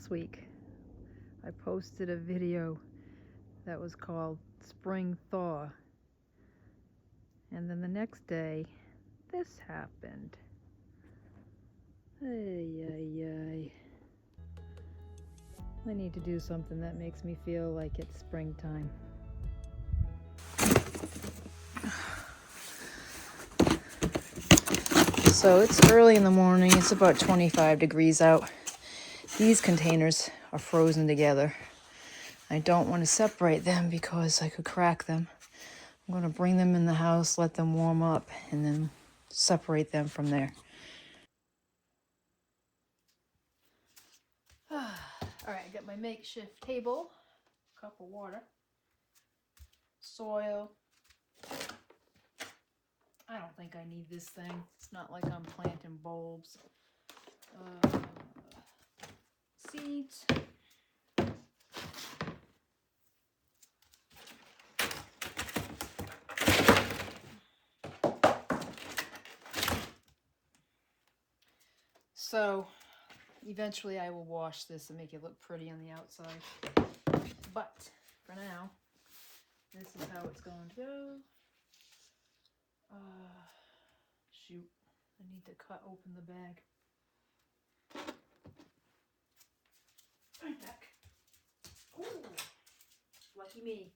last week I posted a video that was called Spring Thaw. And then the next day, this happened. Ay, ay, ay. I need to do something that makes me feel like it's springtime. So it's early in the morning, it's about 25 degrees out. These containers are frozen together. I don't want to separate them because I could crack them. I'm going to bring them in the house, let them warm up, and then separate them from there. All right, I got my makeshift table, cup of water, soil. I don't think I need this thing. It's not like I'm planting bulbs. Seeds. So eventually I will wash this and make it look pretty on the outside. But for now, this is how it's going to go. Shoot, I need to cut open the bag. I'm back. Ooh, lucky me.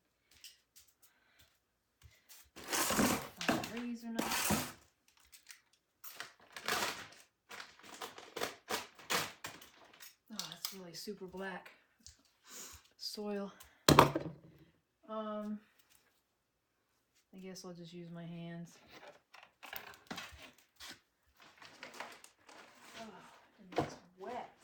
Find a razor knife. Oh, that's really super black soil. I guess I'll just use my hands. Oh, and it's wet.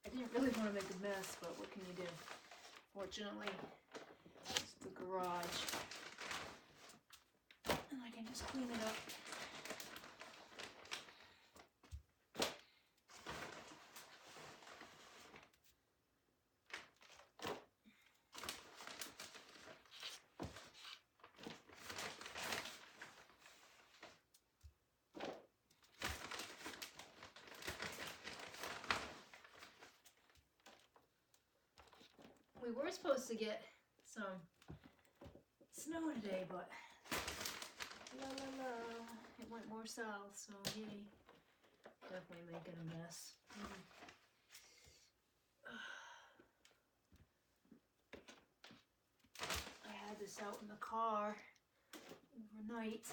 I didn't really want to make a mess, but what can you do? Fortunately, it's the garage. And I can just clean it up. We were supposed to get some snow today, but it went more south, so yay. Definitely making a mess. I had this out in the car overnight.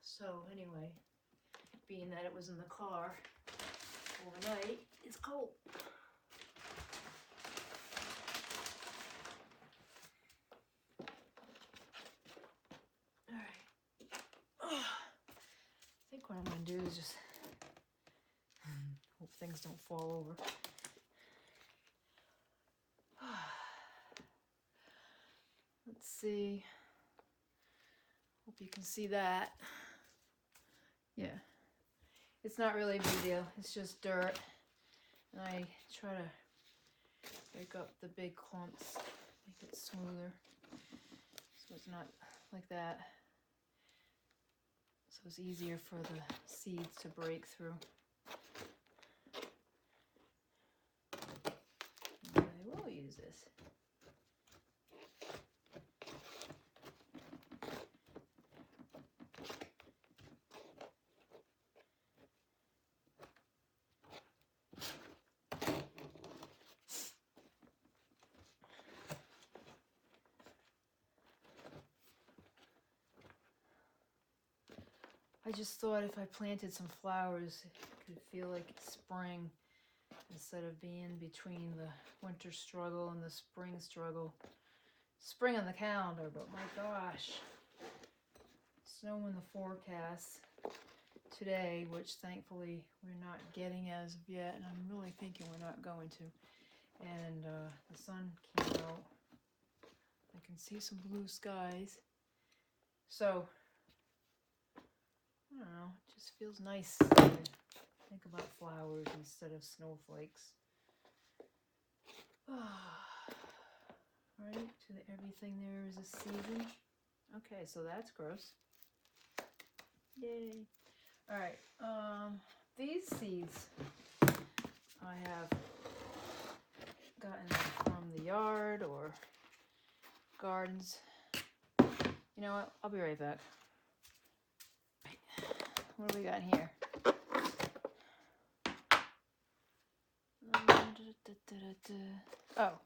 So anyway, being that it was in the car overnight, it's cold. Alright. I think what I'm going to do is just hope things don't fall over. Let's see. Hope you can see that. Yeah. It's not really a big deal. It's just dirt. And I try to break up the big clumps, make it smoother. So it's not like that. So it's easier for the seeds to break through. And I will use this. I just thought if I planted some flowers, it could feel like it's spring instead of being between the winter struggle and the spring struggle. Spring on the calendar, but my gosh. Snow in the forecast today, which thankfully we're not getting as of yet, and I'm really thinking we're not going to. And the sun came out I can see some blue skies. So, I don't know, it just feels nice to think about flowers instead of snowflakes. Right, to everything there is a season. Okay, so that's gross. Yay. Alright, these seeds I have gotten from the yard or gardens. You know what? I'll be right back. What do we got here? Oh.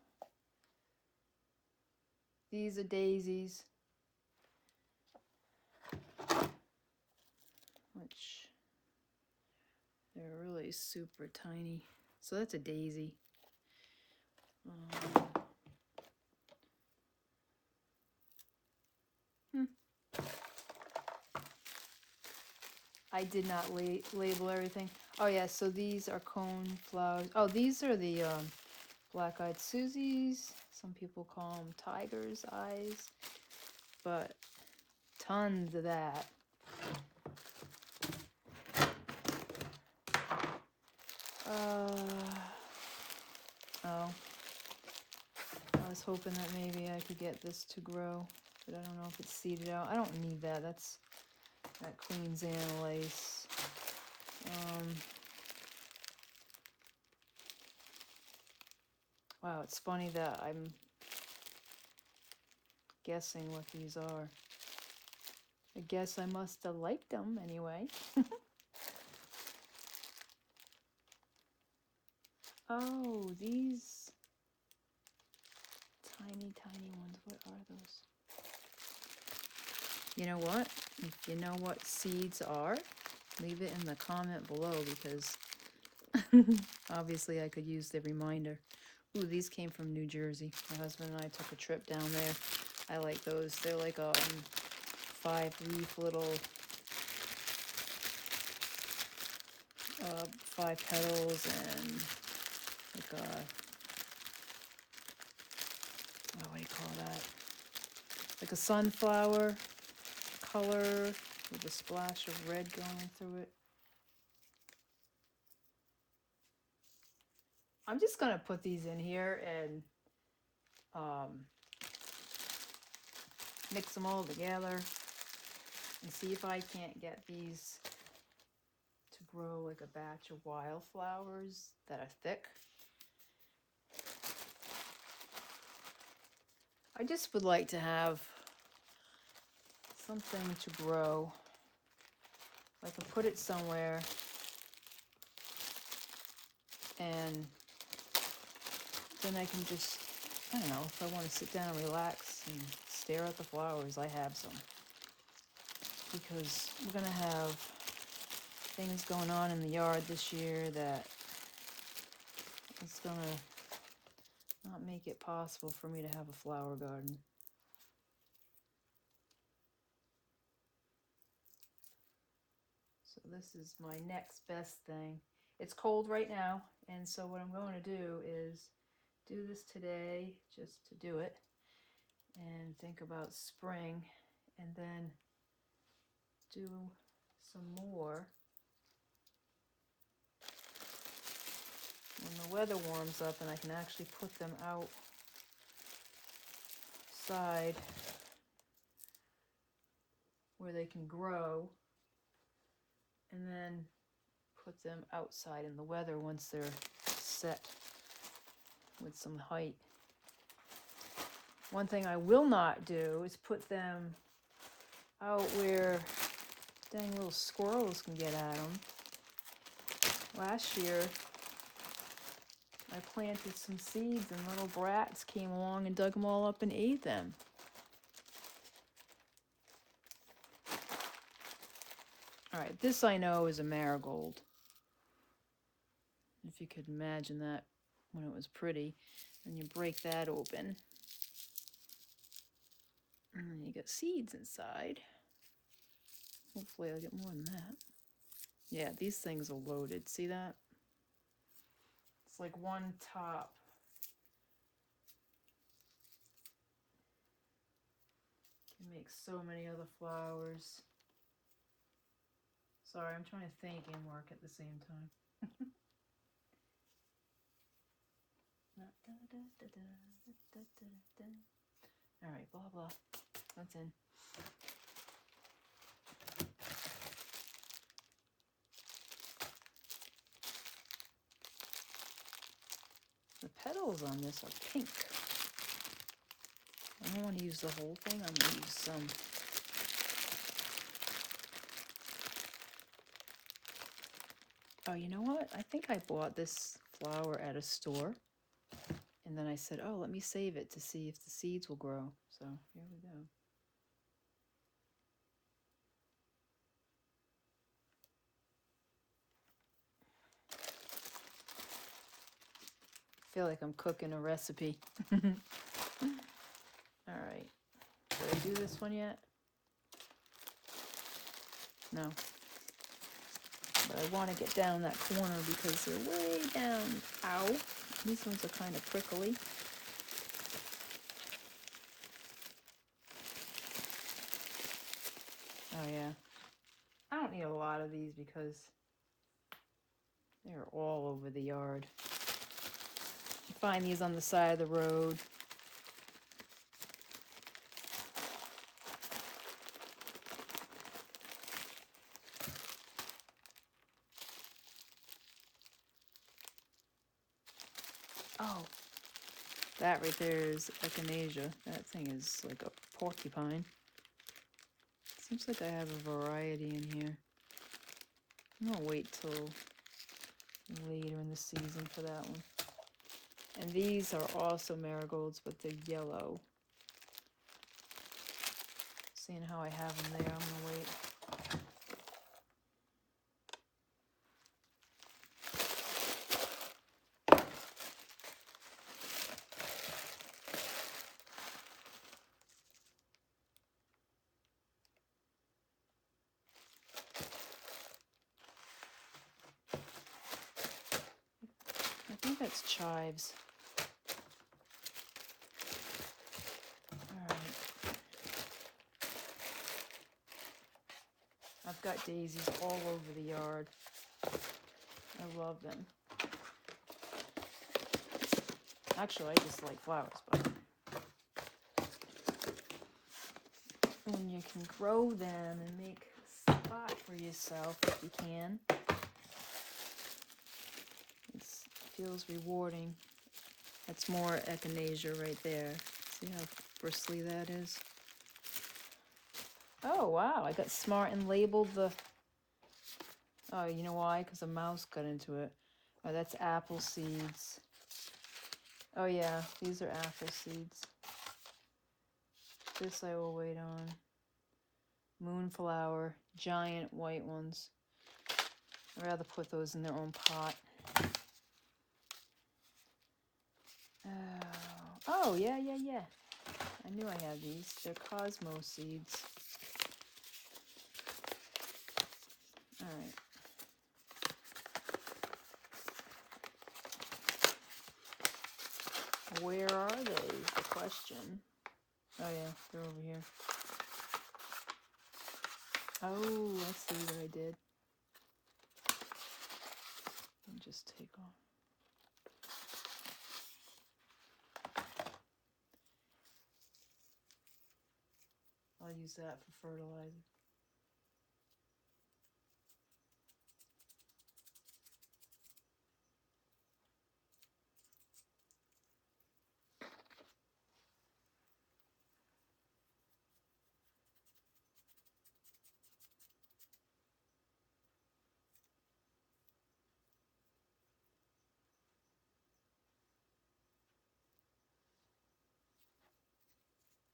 These are daisies. Which they're really super tiny. So that's a daisy. I did not label everything. Oh yeah, so these are cone flowers. Oh, these are the black-eyed Susies. Some people call them tiger's eyes. But tons of that. Oh. I was hoping that maybe I could get this to grow. But I don't know if it's seeded out. I don't need that. That Queen Anne lace. Wow, it's funny that I'm guessing what these are. I guess I must have liked them anyway. Oh, these tiny, tiny ones. What are those? You know what? If you know what seeds are, leave it in the comment below because obviously I could use the reminder. Ooh, these came from New Jersey. My husband and I took a trip down there. I like those. They're like 5-leaf little 5 petals and like what do you call that? Like a sunflower color with a splash of red going through it. I'm just gonna put these in here and mix them all together and see if I can't get these to grow like a batch of wildflowers that are thick. I just would like to have something to grow. I can put it somewhere and then I can just, I don't know, if I want to sit down and relax and stare at the flowers, I have some. Because we're going to have things going on in the yard this year that is going to not make it possible for me to have a flower garden. So this is my next best thing. It's cold right now, and so what I'm going to do is do this today just to do it and think about spring, and then do some more when the weather warms up and I can actually put them outside where they can grow, and then put them outside in the weather once they're set with some height. One thing I will not do is put them out where dang little squirrels can get at them. Last year I planted some seeds and little brats came along and dug them all up and ate them. Alright, this I know is a marigold. If you could imagine that when it was pretty. And you break that open. And then you got seeds inside. Hopefully I'll get more than that. Yeah, these things are loaded. See that? It's like one top. make so many other flowers. Sorry, I'm trying to think and work at the same time. All right, blah, blah. That's in. The petals on this are pink. I don't want to use the whole thing. I'm going to use some. Oh, you know what? I think I bought this flower at a store. And then I said, oh, let me save it to see if the seeds will grow. So here we go. I feel like I'm cooking a recipe. All right. Did I do this one yet? No. But I want to get down that corner because they're way down. Ow. These ones are kind of prickly. Oh yeah. I don't need a lot of these because they're all over the yard. You find these on the side of the road. Oh, that right there is echinacea. That thing is like a porcupine. Seems like I have a variety in here. I'm gonna wait till later in the season for that one. And these are also marigolds, but they're yellow. Seeing how I have them there, I'm gonna wait. I think that's chives. Alright. I've got daisies all over the yard. I love them. Actually, I just like flowers, but when you can grow them and make a spot for yourself if you can, it feels rewarding. That's more echinacea right there. See how bristly that is? Oh, wow. I got smart and labeled the... Oh, you know why? Because a mouse got into it. Oh, that's apple seeds. Oh, yeah. These are apple seeds. This I will wait on. Moonflower. Giant white ones. I'd rather put those in their own pot. Oh, yeah. I knew I had these. They're Cosmo seeds. Alright. Where are they is the question. Oh yeah, they're over here. Oh, let's see what I did. And just take off. I'll use that for fertilizer.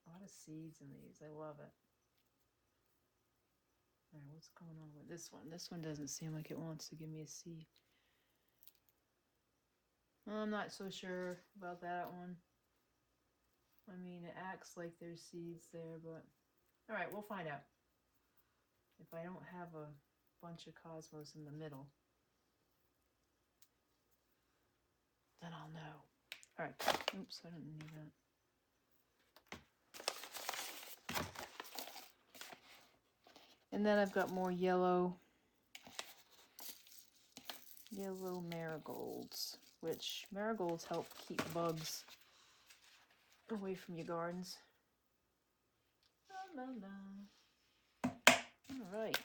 A lot of seeds in these. I love it. Alright, what's going on with this one? This one doesn't seem like it wants to give me a seed. I'm not so sure about that one. I mean, it acts like there's seeds there, but... Alright, we'll find out. If I don't have a bunch of cosmos in the middle, then I'll know. Alright, oops, I didn't need that. And then I've got more yellow marigolds, which marigolds help keep bugs away from your gardens. La, la, la. All right.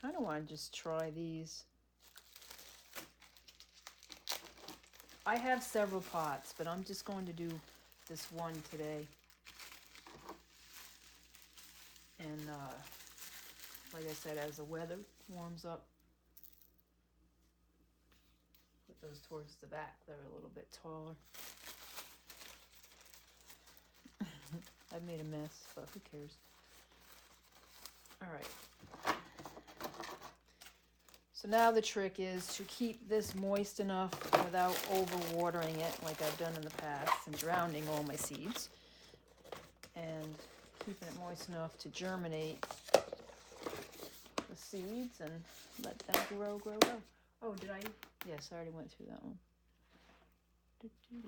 Kind of want to just try these. I have several pots, but I'm just going to do this one today. And like I said, as the weather warms up, put those towards the back. They're a little bit taller. I've made a mess, but who cares? All right. So now the trick is to keep this moist enough without overwatering it like I've done in the past and drowning all my seeds. And keeping it moist enough to germinate the seeds and let them grow. Oh, did I? Yes, I already went through that one.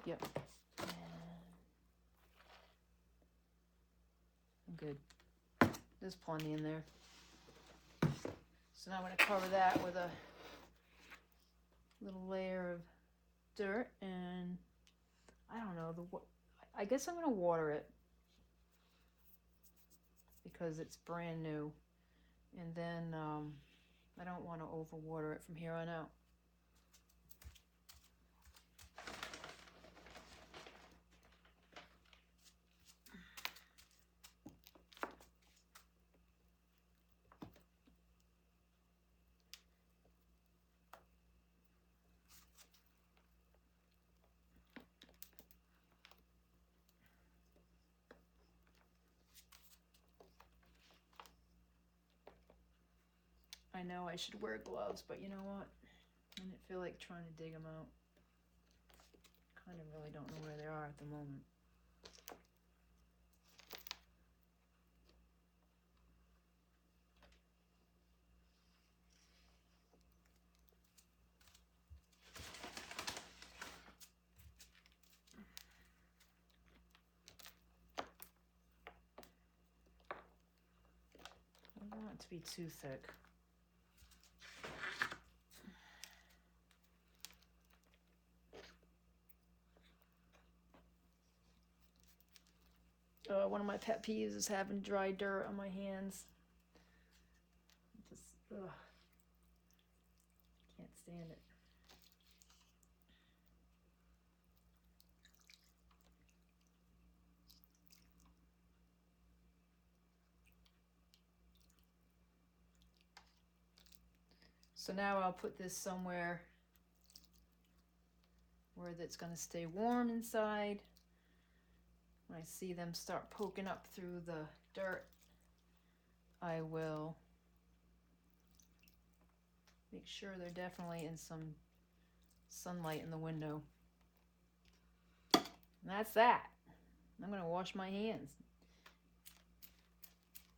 Yep. I'm good. There's plenty in there. So now I'm going to cover that with a little layer of dirt, and I don't know, I guess I'm going to water it because it's brand new, and then I don't want to overwater it from here on out. I know I should wear gloves, but you know what? I didn't feel like trying to dig them out. Kind of really don't know where they are at the moment. I don't want it to be too thick. One of my pet peeves is having dry dirt on my hands. Just, ugh. Can't stand it. So now I'll put this somewhere where it's going to stay warm inside. When I see them start poking up through the dirt, I will make sure they're definitely in some sunlight in the window. And that's that. I'm going to wash my hands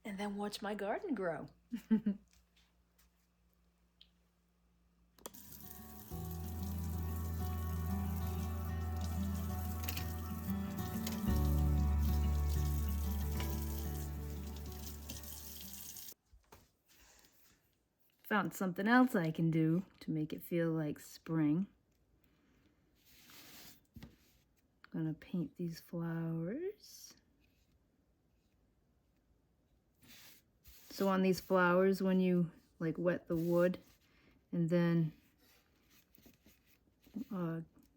and then watch my garden grow. Found something else I can do to make it feel like spring. I'm gonna paint these flowers. So on these flowers, when you like wet the wood and then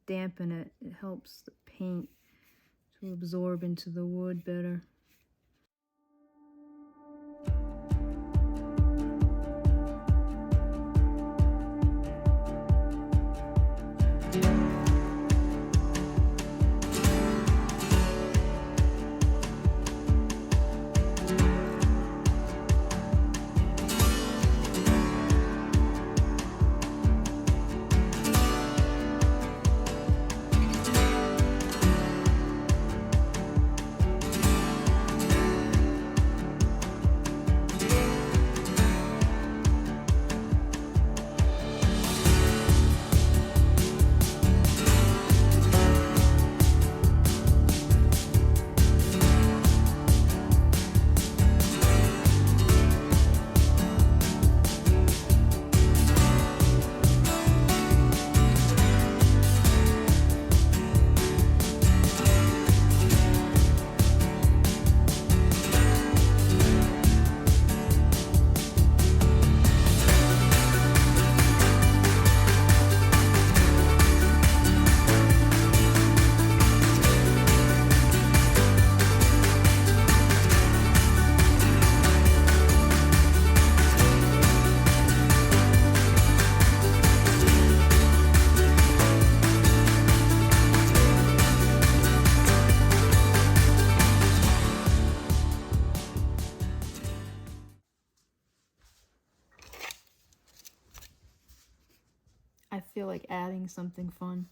dampen it, it helps the paint to absorb into the wood better. I feel like adding something fun.